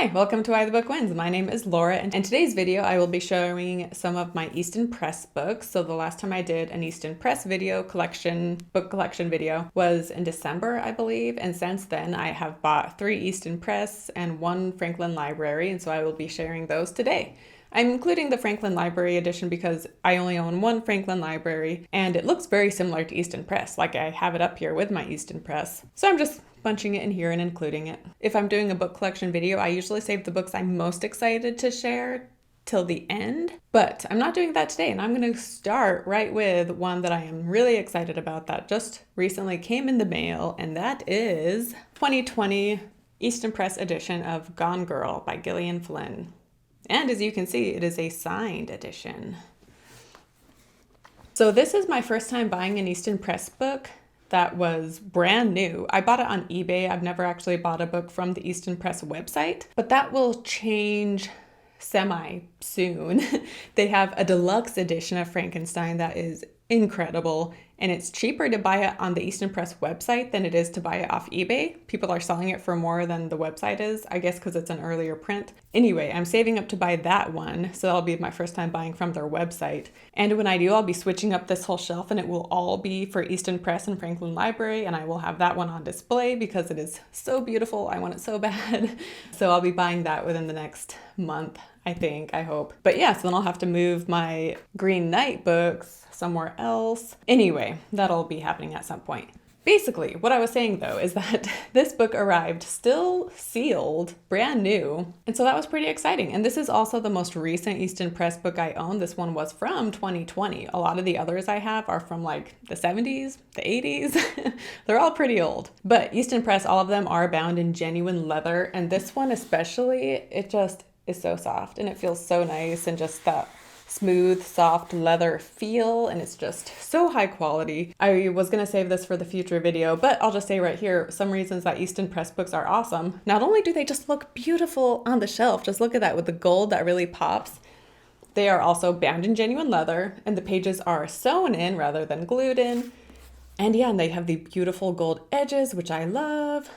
Hi, welcome to Why the Book Wins. My name is Laura, and in today's video I will be showing some of my Easton Press books. So the last time I did an Easton Press book collection video was in December, I believe, and since then I have bought 3 Easton Press and 1 Franklin Library, and so I will be sharing those today. I'm including the Franklin Library edition because I only own 1 Franklin Library, and it looks very similar to Easton Press, like I have it up here with my Easton Press. So I'm just bunching it in here and including it. If I'm doing a book collection video, I usually save the books I'm most excited to share till the end, but I'm not doing that today, and I'm going to start right with one that I am really excited about that just recently came in the mail, and that is 2020 Easton Press edition of Gone Girl by Gillian Flynn. And as you can see, it is a signed edition. So this is my first time buying an Easton Press book that was brand new. I bought it on eBay. I've never actually bought a book from the Easton Press website, but that will change soon. They have a deluxe edition of Frankenstein that is incredible, and it's cheaper to buy it on the Easton Press website than it is to buy it off eBay. People are selling it for more than the website is, I guess because it's an earlier print. Anyway, I'm saving up to buy that one, so that'll be my first time buying from their website. And when I do, I'll be switching up this whole shelf, and it will all be for Easton Press and Franklin Library, and I will have that one on display because it is so beautiful. I want it so bad. So I'll be buying that within the next month, I hope. But yeah, so then I'll have to move my Green Knight books somewhere else. Anyway, that'll be happening at some point. Basically, what I was saying though is that this book arrived still sealed, brand new, and so that was pretty exciting. And this is also the most recent Easton Press book I own. This one was from 2020. A lot of the others I have are from like the 70s, the 80s. They're all pretty old. But Easton Press, all of them are bound in genuine leather, and this one especially, it just is so soft and it feels so nice, and just that smooth, soft leather feel, and it's just so high quality. I was gonna save this for the future video, but I'll just say right here, some reasons that Easton Press books are awesome. Not only do they just look beautiful on the shelf, just look at that with the gold that really pops, they are also bound in genuine leather, and the pages are sewn in rather than glued in. And yeah, and they have the beautiful gold edges, which I love.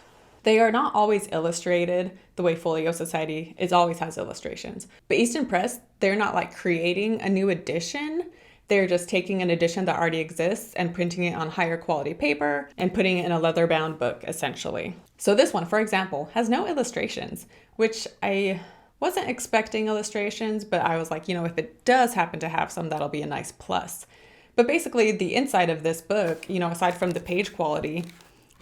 They are not always illustrated the way Folio Society always has illustrations. But Easton Press, they're not like creating a new edition. They're just taking an edition that already exists and printing it on higher quality paper and putting it in a leather-bound book, essentially. So this one, for example, has no illustrations, which I wasn't expecting illustrations, but I was like, if it does happen to have some, that'll be a nice plus. But basically, the inside of this book, aside from the page quality,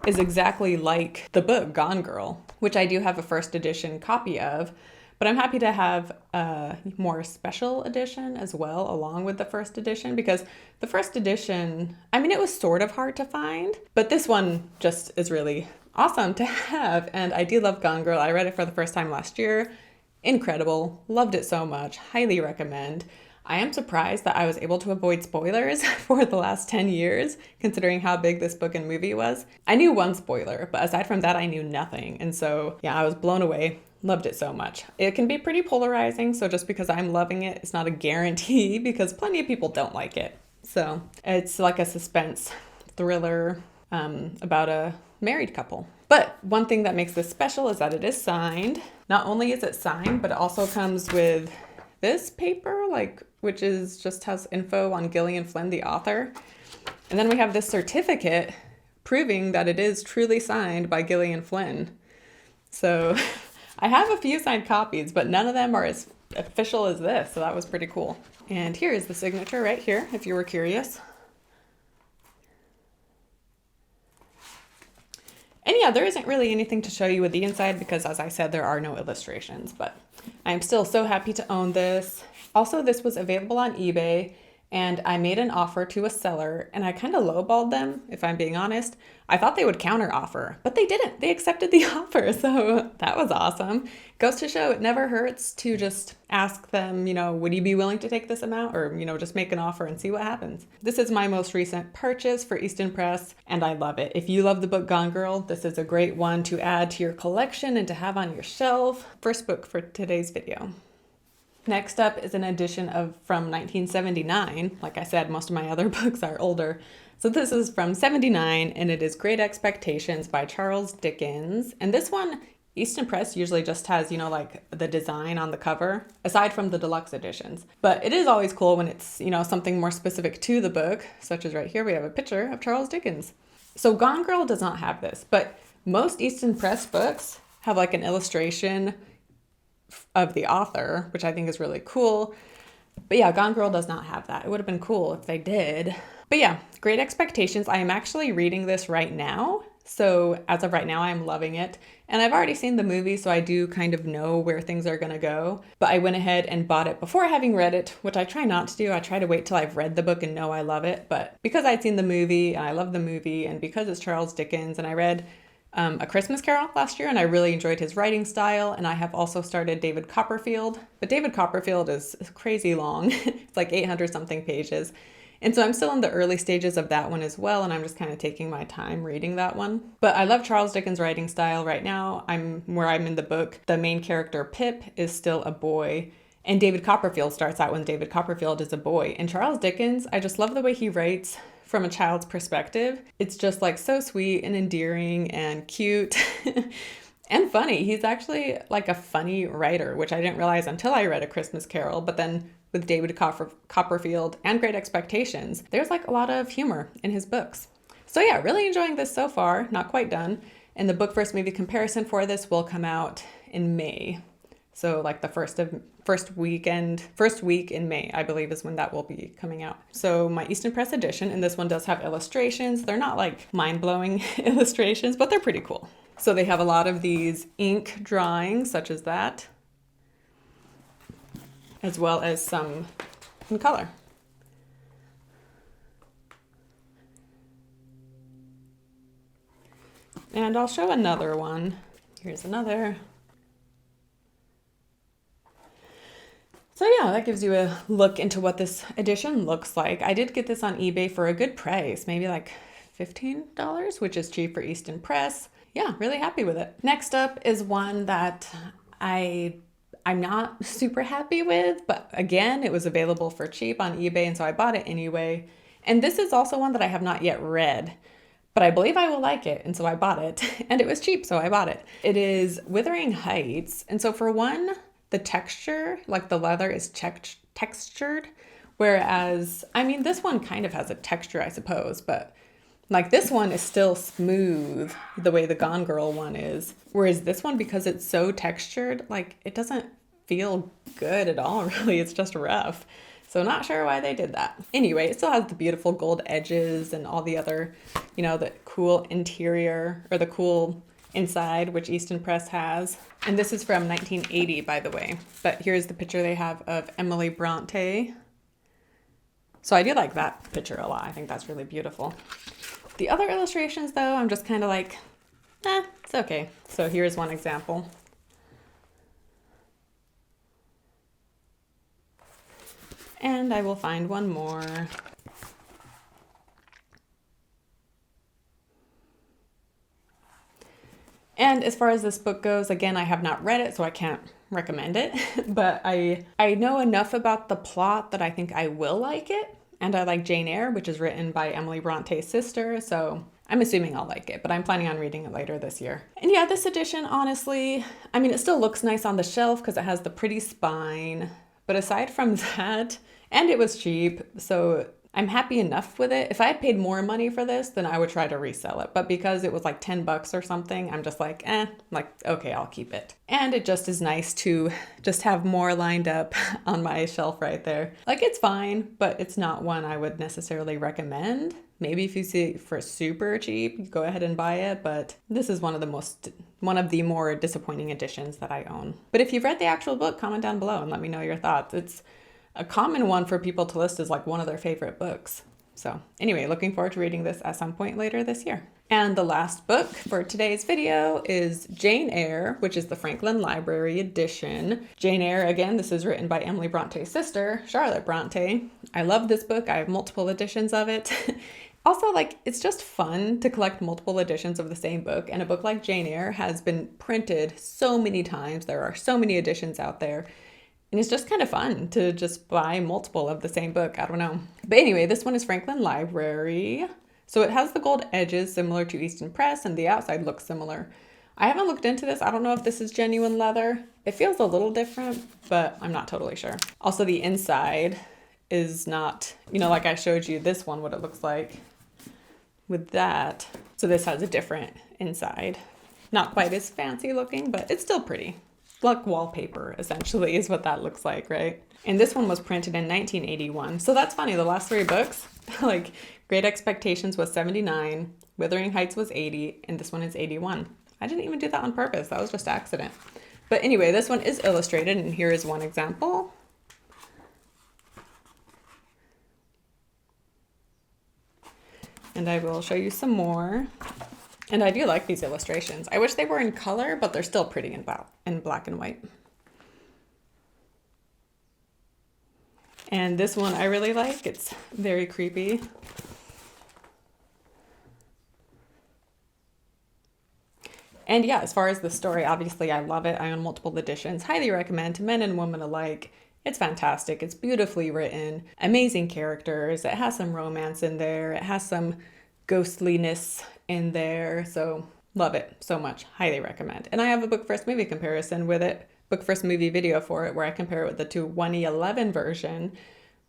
is exactly like the book Gone Girl, which I do have a first edition copy of, but I'm happy to have a more special edition as well along with the first edition, because the first edition, it was sort of hard to find, but this one just is really awesome to have. And I do love Gone Girl. I read it for the first time last year. Incredible. Loved it so much. Highly recommend. I am surprised that I was able to avoid spoilers for the last 10 years, considering how big this book and movie was. I knew one spoiler, but aside from that, I knew nothing. And so, yeah, I was blown away. Loved it so much. It can be pretty polarizing, so just because I'm loving it, it's not a guarantee, because plenty of people don't like it. So it's like a suspense thriller about a married couple. But one thing that makes this special is that it is signed. Not only is it signed, but it also comes with this paper, which just has info on Gillian Flynn, the author. And then we have this certificate proving that it is truly signed by Gillian Flynn. So I have a few signed copies, but none of them are as official as this. So that was pretty cool. And here is the signature right here, if you were curious. And yeah, there isn't really anything to show you with the inside because, as I said, there are no illustrations, but I'm still so happy to own this. Also, this was available on eBay, and I made an offer to a seller, and I kind of lowballed them, if I'm being honest. I thought they would counter offer, but they didn't. They accepted the offer, so that was awesome. Goes to show it never hurts to just ask them, would you be willing to take this amount? Or, just make an offer and see what happens. This is my most recent purchase for Easton Press, and I love it. If you love the book Gone Girl, this is a great one to add to your collection and to have on your shelf. First book for today's video. Next up is an edition from 1979. Like I said, most of my other books are older. So this is from 79, and it is Great Expectations by Charles Dickens. And this one Easton Press usually just has, you know, like the design on the cover, aside from the deluxe editions. But it is always cool when it's, you know, something more specific to the book, such as right here, we have a picture of Charles Dickens. So Gone Girl does not have this, but most Easton Press books have like an illustration of the author, which I think is really cool. But yeah, Gone Girl does not have that. It would have been cool if they did. But yeah, Great Expectations. I am actually reading this right now. So as of right now, I'm loving it. And I've already seen the movie, so I do kind of know where things are going to go. But I went ahead and bought it before having read it, which I try not to do. I try to wait till I've read the book and know I love it. But because I'd seen the movie and I love the movie, and because it's Charles Dickens, and I read A Christmas Carol last year, and I really enjoyed his writing style. And I have also started David Copperfield. But David Copperfield is crazy long. It's like 800 something pages. And so I'm still in the early stages of that one as well, and I'm just kind of taking my time reading that one. But I love Charles Dickens' writing style right now. I'm in the book. The main character, Pip, is still a boy, and David Copperfield starts out when David Copperfield is a boy. And Charles Dickens, I just love the way he writes from a child's perspective. It's just like so sweet and endearing and cute. And funny. He's actually like a funny writer, which I didn't realize until I read A Christmas Carol. But then with David Copperfield and Great Expectations, there's like a lot of humor in his books. So yeah, really enjoying this so far. Not quite done. And the book versus movie comparison for this will come out in May. So like the first week in May, I believe, is when that will be coming out. So my Easton Press edition, and this one does have illustrations. They're not like mind-blowing illustrations, but they're pretty cool. So they have a lot of these ink drawings, such as that, as well as some in color. And I'll show another one. Here's another. So yeah, that gives you a look into what this edition looks like. I did get this on eBay for a good price, maybe like $15, which is cheap for Easton Press. Yeah, really happy with it. Next up is one that I'm not super happy with, but again, it was available for cheap on eBay, and so I bought it anyway. And this is also one that I have not yet read, but I believe I will like it, and so I bought it. And it was cheap, so I bought it. It is Withering Heights, and so for one, the texture, like the leather is textured, whereas, I mean, this one kind of has a texture, I suppose, but like this one is still smooth the way the Gone Girl one is. Whereas this one, because it's so textured, like it doesn't feel good at all, really. It's just rough. So not sure why they did that. Anyway, it still has the beautiful gold edges and all the other, you know, the cool interior or the cool inside, which Easton Press has. And this is from 1980, by the way. But here's the picture they have of Emily Bronte. So I do like that picture a lot. I think that's really beautiful. The other illustrations, though, I'm just kind of like, it's okay. So here's one example. And I will find one more. And as far as this book goes, again, I have not read it, so I can't recommend it. But I know enough about the plot that I think I will like it. And I like Jane Eyre, which is written by Emily Bronte's sister, so I'm assuming I'll like it, but I'm planning on reading it later this year. And yeah, this edition, honestly, I mean, it still looks nice on the shelf because it has the pretty spine, but aside from that, and it was cheap, so I'm happy enough with it. If I had paid more money for this, then I would try to resell it. But because it was like 10 bucks or something, I'm just like, okay, I'll keep it. And it just is nice to just have more lined up on my shelf right there. Like it's fine, but it's not one I would necessarily recommend. Maybe if you see it for super cheap, go ahead and buy it. But this is one of the more disappointing editions that I own. But if you've read the actual book, comment down below and let me know your thoughts. It's a common one for people to list as like one of their favorite books. So anyway, looking forward to reading this at some point later this year. And the last book for today's video is Jane Eyre, which is the Franklin Library edition. Jane Eyre, again, this is written by Emily Bronte's sister, Charlotte Bronte. I love this book. I have multiple editions of it. Also, like, it's just fun to collect multiple editions of the same book. And a book like Jane Eyre has been printed so many times. There are so many editions out there. And it's just kind of fun to just buy multiple of the same book. I don't know. But anyway, this one is Franklin Library. So it has the gold edges similar to Easton Press, and the outside looks similar. I haven't looked into this. I don't know if this is genuine leather. It feels a little different, but I'm not totally sure. Also, the inside is not, you know, like I showed you this one, what it looks like with that. So this has a different inside. Not quite as fancy looking, but it's still pretty. Like wallpaper, essentially, is what that looks like, right? And this one was printed in 1981. So that's funny. The last three books, like Great Expectations was 79, Withering Heights was 80, and this one is 81. I didn't even do that on purpose. That was just accident. But anyway, this one is illustrated, and here is one example. And I will show you some more. And I do like these illustrations. I wish they were in color, but they're still pretty in black and white. And this one I really like. It's very creepy. And yeah, as far as the story, obviously I love it. I own multiple editions. Highly recommend to men and women alike. It's fantastic. It's beautifully written. Amazing characters. It has some romance in there. It has some ghostliness in there. So love it so much. Highly recommend. And I have a book first movie comparison with it. Book first movie video for it where I compare it with the 2011 version,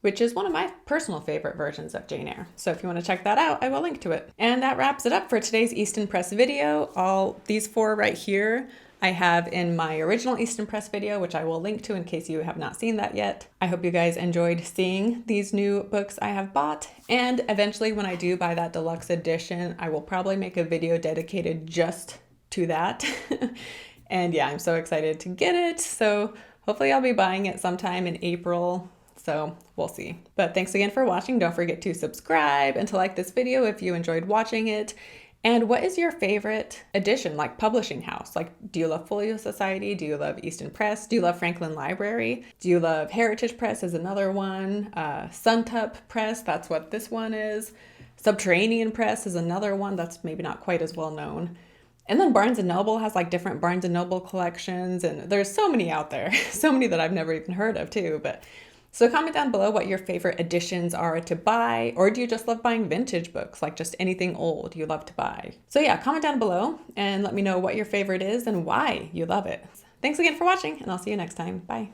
which is one of my personal favorite versions of Jane Eyre. So if you want to check that out, I will link to it. And that wraps it up for today's Easton Press video. All these four right here I have in my original Easton Press video, which I will link to in case you have not seen that yet. I hope you guys enjoyed seeing these new books I have bought. And eventually when I do buy that deluxe edition, I will probably make a video dedicated just to that. And yeah, I'm so excited to get it. So hopefully I'll be buying it sometime in April. So we'll see. But thanks again for watching. Don't forget to subscribe and to like this video if you enjoyed watching it. And what is your favorite edition, like publishing house? Like, do you love Folio Society? Do you love Easton Press? Do you love Franklin Library? Do you love Heritage Press is another one? Suntup Press, that's what this one is. Subterranean Press is another one that's maybe not quite as well known. And then Barnes & Noble has like different Barnes & Noble collections, and there's so many out there. So many that I've never even heard of too, but so comment down below what your favorite editions are to buy, or do you just love buying vintage books, like just anything old you love to buy? So yeah, comment down below and let me know what your favorite is and why you love it. Thanks again for watching, and I'll see you next time. Bye.